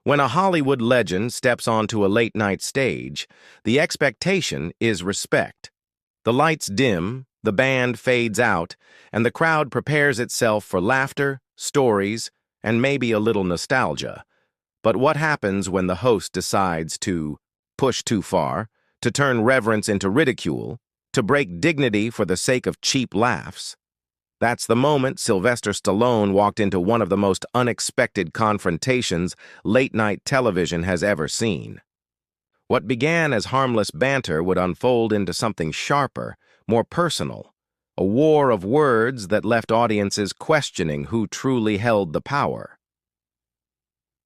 When a Hollywood legend steps onto a late-night stage, the expectation is respect. The lights dim, the band fades out, and the crowd prepares itself for laughter, stories, and maybe a little nostalgia. But what happens when the host decides to push too far, to turn reverence into ridicule, to break dignity for the sake of cheap laughs? That's the moment Sylvester Stallone walked into one of the most unexpected confrontations late-night television has ever seen. What began as harmless banter would unfold into something sharper, more personal, a war of words that left audiences questioning who truly held the power.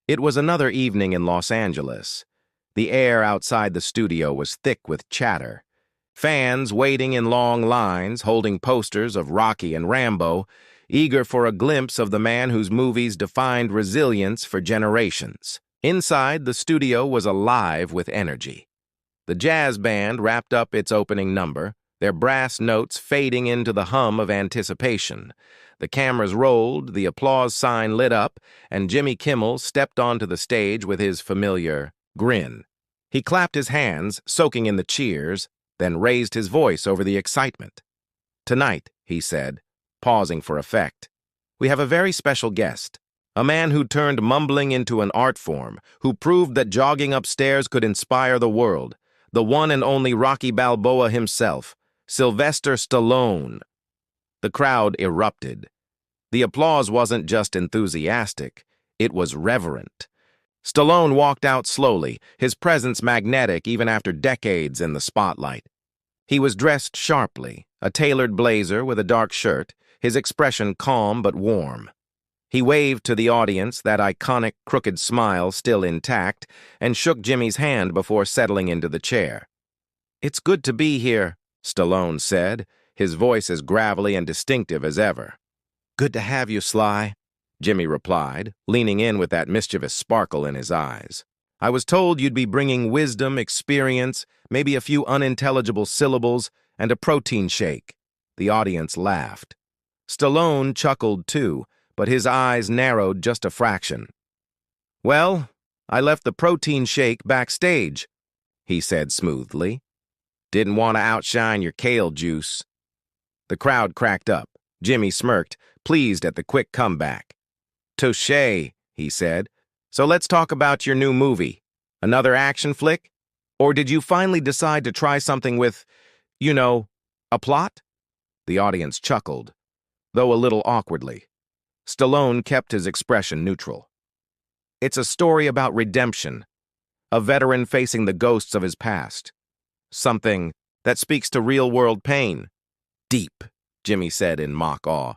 It was another evening in Los Angeles. The air outside the studio was thick with chatter. Fans waiting in long lines, holding posters of Rocky and Rambo, eager for a glimpse of the man whose movies defined resilience for generations. Inside, the studio was alive with energy. The jazz band wrapped up its opening number, their brass notes fading into the hum of anticipation. The cameras rolled, the applause sign lit up, and Jimmy Kimmel stepped onto the stage with his familiar grin. He clapped his hands, soaking in the cheers, then raised his voice over the excitement. "Tonight," he said, pausing for effect, "we have a very special guest, a man who turned mumbling into an art form, who proved that jogging upstairs could inspire the world, the one and only Rocky Balboa himself, Sylvester Stallone." The crowd erupted. The applause wasn't just enthusiastic, it was reverent. Stallone walked out slowly, his presence magnetic even after decades in the spotlight. He was dressed sharply, a tailored blazer with a dark shirt, his expression calm but warm. He waved to the audience, that iconic crooked smile still intact, and shook Jimmy's hand before settling into the chair. "It's good to be here," Stallone said, his voice as gravelly and distinctive as ever. "Good to have you, Sly," Jimmy replied, leaning in with that mischievous sparkle in his eyes. "I was told you'd be bringing wisdom, experience, maybe a few unintelligible syllables, and a protein shake." The audience laughed. Stallone chuckled too, but his eyes narrowed just a fraction. "Well, I left the protein shake backstage," he said smoothly. "Didn't want to outshine your kale juice." The crowd cracked up. Jimmy smirked, pleased at the quick comeback. "Touché," he said. "So let's talk about your new movie. Another action flick? Or did you finally decide to try something with, a plot?" The audience chuckled, though a little awkwardly. Stallone kept his expression neutral. "It's a story about redemption, a veteran facing the ghosts of his past. Something that speaks to real-world pain." "Deep," Jimmy said in mock awe.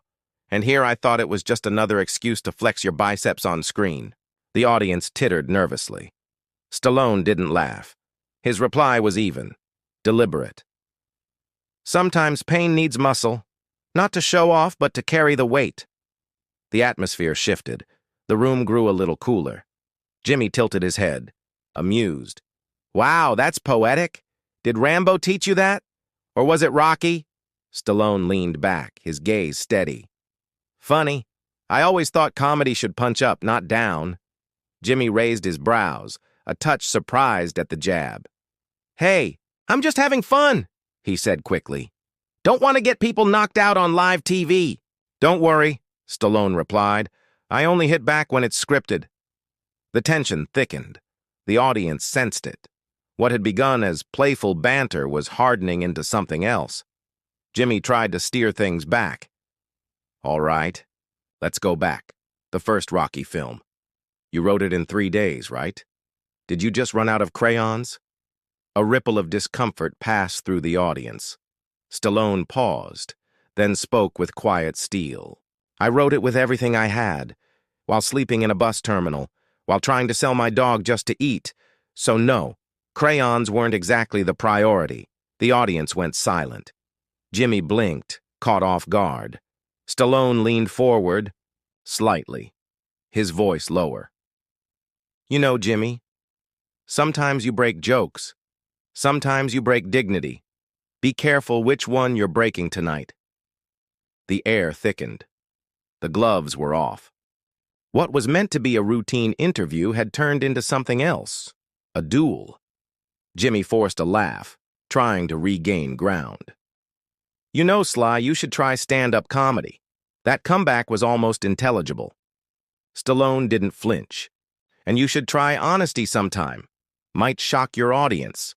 "And here I thought it was just another excuse to flex your biceps on screen." The audience tittered nervously. Stallone didn't laugh. His reply was even, deliberate. "Sometimes pain needs muscle, not to show off, but to carry the weight." The atmosphere shifted. The room grew a little cooler. Jimmy tilted his head, amused. "Wow, that's poetic. Did Rambo teach you that? Or was it Rocky?" Stallone leaned back, his gaze steady. "Funny. I always thought comedy should punch up, not down." Jimmy raised his brows, a touch surprised at the jab. "Hey, I'm just having fun," he said quickly. "Don't want to get people knocked out on live TV." "Don't worry," Stallone replied. "I only hit back when it's scripted." The tension thickened. The audience sensed it. What had begun as playful banter was hardening into something else. Jimmy tried to steer things back. "All right, let's go back. The first Rocky film. You wrote it in 3 days, right? Did you just run out of crayons?" A ripple of discomfort passed through the audience. Stallone paused, then spoke with quiet steel. "I wrote it with everything I had, while sleeping in a bus terminal, while trying to sell my dog just to eat. So no, crayons weren't exactly the priority." The audience went silent. Jimmy blinked, caught off guard. Stallone leaned forward, slightly, his voice lower. "You know, Jimmy, sometimes you break jokes. Sometimes you break dignity. Be careful which one you're breaking tonight." The air thickened. The gloves were off. What was meant to be a routine interview had turned into something else, a duel. Jimmy forced a laugh, trying to regain ground. You know, Sly, you should try stand-up comedy. That comeback was almost intelligible. Stallone didn't flinch. And you should try honesty sometime. Might shock your audience.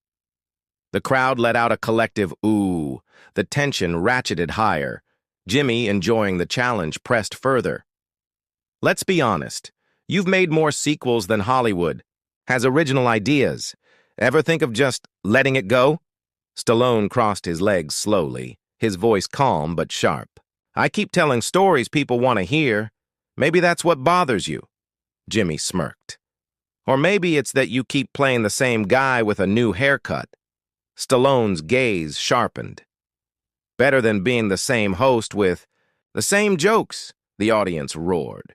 The crowd let out a collective ooh. The tension ratcheted higher. Jimmy, enjoying the challenge, pressed further. Let's be honest. You've made more sequels than Hollywood. Has original ideas. Ever think of just letting it go? Stallone crossed his legs slowly, his voice calm but sharp. I keep telling stories people want to hear. Maybe that's what bothers you. Jimmy smirked. Or maybe it's that you keep playing the same guy with a new haircut. Stallone's gaze sharpened. Better than being the same host with the same jokes, the audience roared.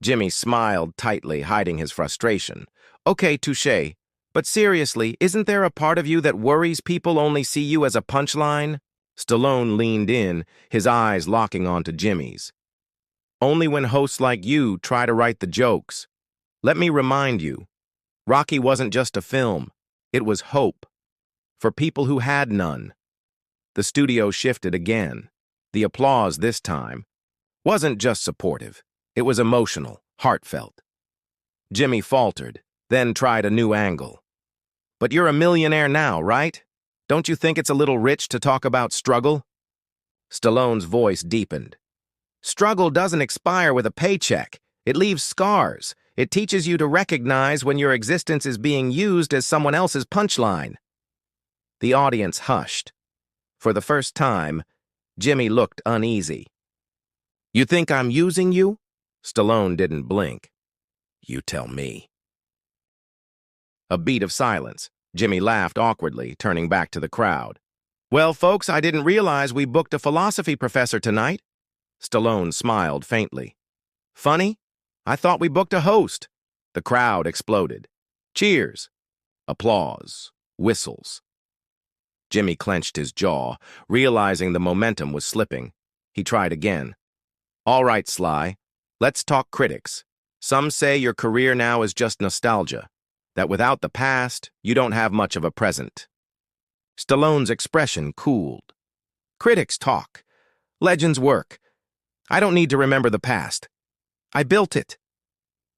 Jimmy smiled tightly, hiding his frustration. Okay, touché. But seriously, isn't there a part of you that worries people only see you as a punchline? Stallone leaned in, his eyes locking onto Jimmy's. Only when hosts like you try to write the jokes. Let me remind you, Rocky wasn't just a film. It was hope. For people who had none. The studio shifted again. The applause this time wasn't just supportive. It was emotional, heartfelt. Jimmy faltered, then tried a new angle. But you're a millionaire now, right? Don't you think it's a little rich to talk about struggle? Stallone's voice deepened. Struggle doesn't expire with a paycheck. It leaves scars. It teaches you to recognize when your existence is being used as someone else's punchline. The audience hushed. For the first time, Jimmy looked uneasy. You think I'm using you? Stallone didn't blink. You tell me. A beat of silence. Jimmy laughed awkwardly, turning back to the crowd. Well, folks, I didn't realize we booked a philosophy professor tonight. Stallone smiled faintly. Funny? I thought we booked a host. The crowd exploded. Cheers. Applause. Whistles. Jimmy clenched his jaw, realizing the momentum was slipping. He tried again. All right, Sly. Let's talk critics. Some say your career now is just nostalgia, that without the past, you don't have much of a present. Stallone's expression cooled. Critics talk. Legends work. I don't need to remember the past. I built it.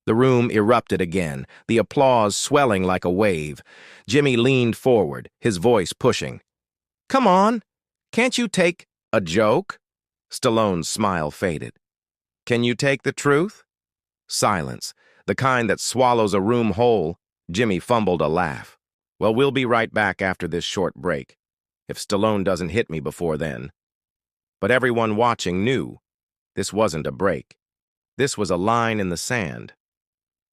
The room erupted again, the applause swelling like a wave. Jimmy leaned forward, his voice pushing. Come on, can't you take a joke? Stallone's smile faded. Can you take the truth? Silence, the kind that swallows a room whole. Jimmy fumbled a laugh. Well, we'll be right back after this short break, if Stallone doesn't hit me before then. But everyone watching knew this wasn't a break. This was a line in the sand.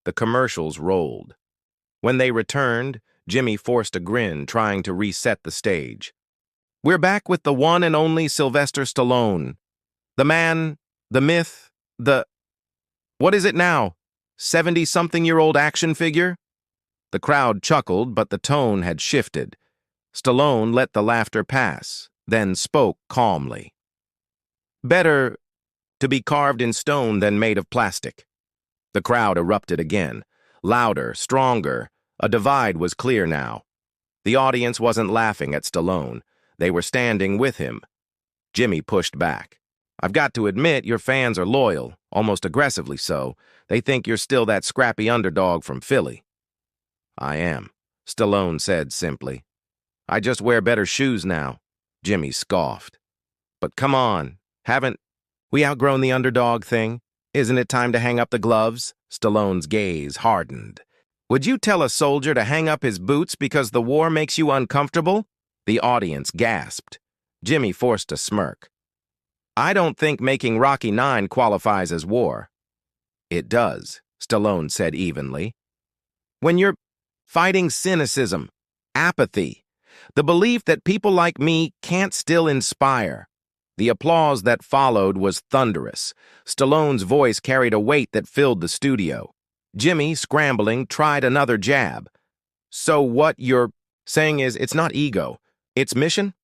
The commercials rolled. When they returned, Jimmy forced a grin, trying to reset the stage. We're back with the one and only Sylvester Stallone. The man, the myth, what is it now? 70-something-year-old action figure? The crowd chuckled, but the tone had shifted. Stallone let the laughter pass, then spoke calmly. Better to be carved in stone than made of plastic. The crowd erupted again, louder, stronger. A divide was clear now. The audience wasn't laughing at Stallone. They were standing with him. Jimmy pushed back. I've got to admit, your fans are loyal, almost aggressively so. They think you're still that scrappy underdog from Philly. I am, Stallone said simply. I just wear better shoes now, Jimmy scoffed. But come on, haven't we outgrown the underdog thing? Isn't it time to hang up the gloves? Stallone's gaze hardened. Would you tell a soldier to hang up his boots because the war makes you uncomfortable? The audience gasped. Jimmy forced a smirk. I don't think making Rocky IX qualifies as war. It does, Stallone said evenly. When you're fighting cynicism, apathy, the belief that people like me can't still inspire. The applause that followed was thunderous. Stallone's voice carried a weight that filled the studio. Jimmy, scrambling, tried another jab. So what you're saying is it's not ego, it's mission?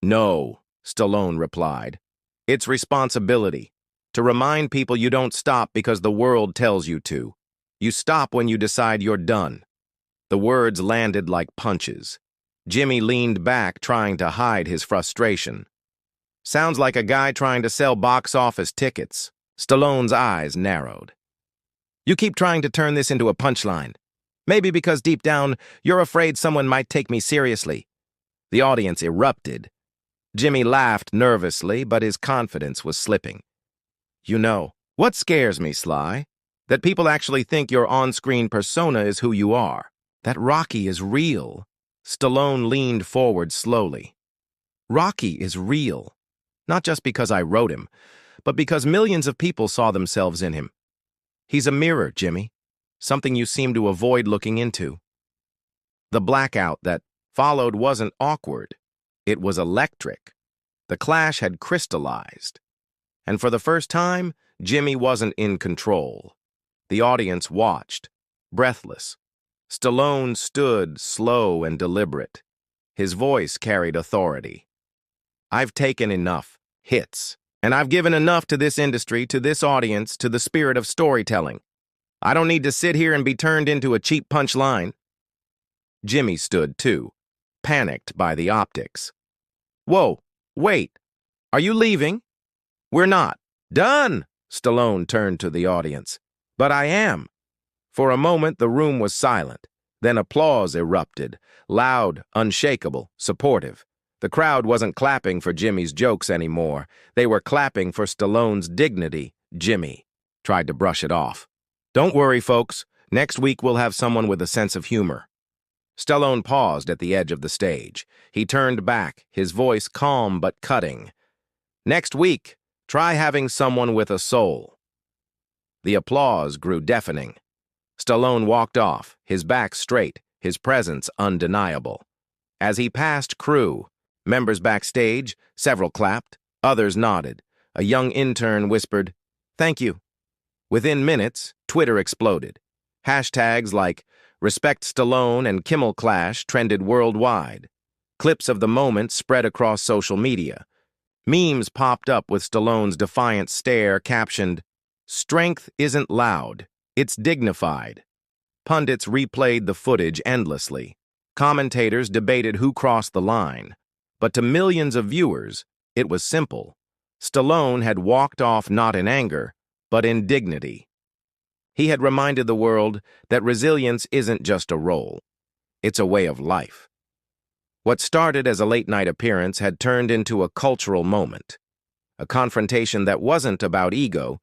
No, Stallone replied. It's responsibility. To remind people you don't stop because the world tells you to. You stop when you decide you're done. The words landed like punches. Jimmy leaned back, trying to hide his frustration. Sounds like a guy trying to sell box office tickets. Stallone's eyes narrowed. You keep trying to turn this into a punchline. Maybe because deep down, you're afraid someone might take me seriously. The audience erupted. Jimmy laughed nervously, but his confidence was slipping. You know, what scares me, Sly? That people actually think your on-screen persona is who you are. That Rocky is real. Stallone leaned forward slowly. Rocky is real. Not just because I wrote him, but because millions of people saw themselves in him. He's a mirror, Jimmy. Something you seem to avoid looking into. The blackout that followed wasn't awkward. It was electric. The clash had crystallized. And for the first time, Jimmy wasn't in control. The audience watched, breathless. Stallone stood slow and deliberate. His voice carried authority. I've taken enough hits, and I've given enough to this industry, to this audience, to the spirit of storytelling. I don't need to sit here and be turned into a cheap punchline. Jimmy stood too, panicked by the optics. Whoa, wait, are you leaving? We're not. Done! Stallone turned to the audience. But I am. For a moment, the room was silent. Then applause erupted, loud, unshakable, supportive. The crowd wasn't clapping for Jimmy's jokes anymore. They were clapping for Stallone's dignity. Jimmy tried to brush it off. Don't worry, folks. Next week we'll have someone with a sense of humor. Stallone paused at the edge of the stage. He turned back, his voice calm but cutting. Next week, try having someone with a soul. The applause grew deafening. Stallone walked off, his back straight, his presence undeniable. As he passed crew, members backstage, several clapped, others nodded. A young intern whispered, "Thank you." Within minutes, Twitter exploded. Hashtags like Respect Stallone and Kimmel Clash trended worldwide. Clips of the moment spread across social media. Memes popped up with Stallone's defiant stare captioned, "Strength isn't loud, it's dignified." Pundits replayed the footage endlessly. Commentators debated who crossed the line. But to millions of viewers, it was simple. Stallone had walked off not in anger, but in dignity. He had reminded the world that resilience isn't just a role. It's a way of life. What started as a late-night appearance had turned into a cultural moment. A confrontation that wasn't about ego,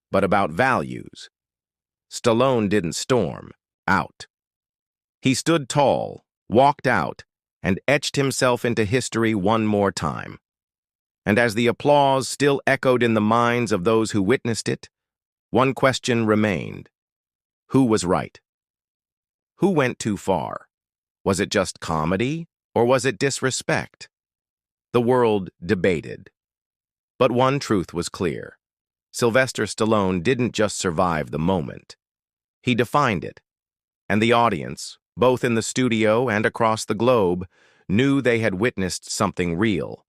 but about values. Stallone didn't storm out. He stood tall, walked out, and etched himself into history one more time. And as the applause still echoed in the minds of those who witnessed it, one question remained. Who was right? Who went too far? Was it just comedy, or was it disrespect? The world debated. But one truth was clear. Sylvester Stallone didn't just survive the moment. He defined it. And the audience, both in the studio and across the globe, knew they had witnessed something real.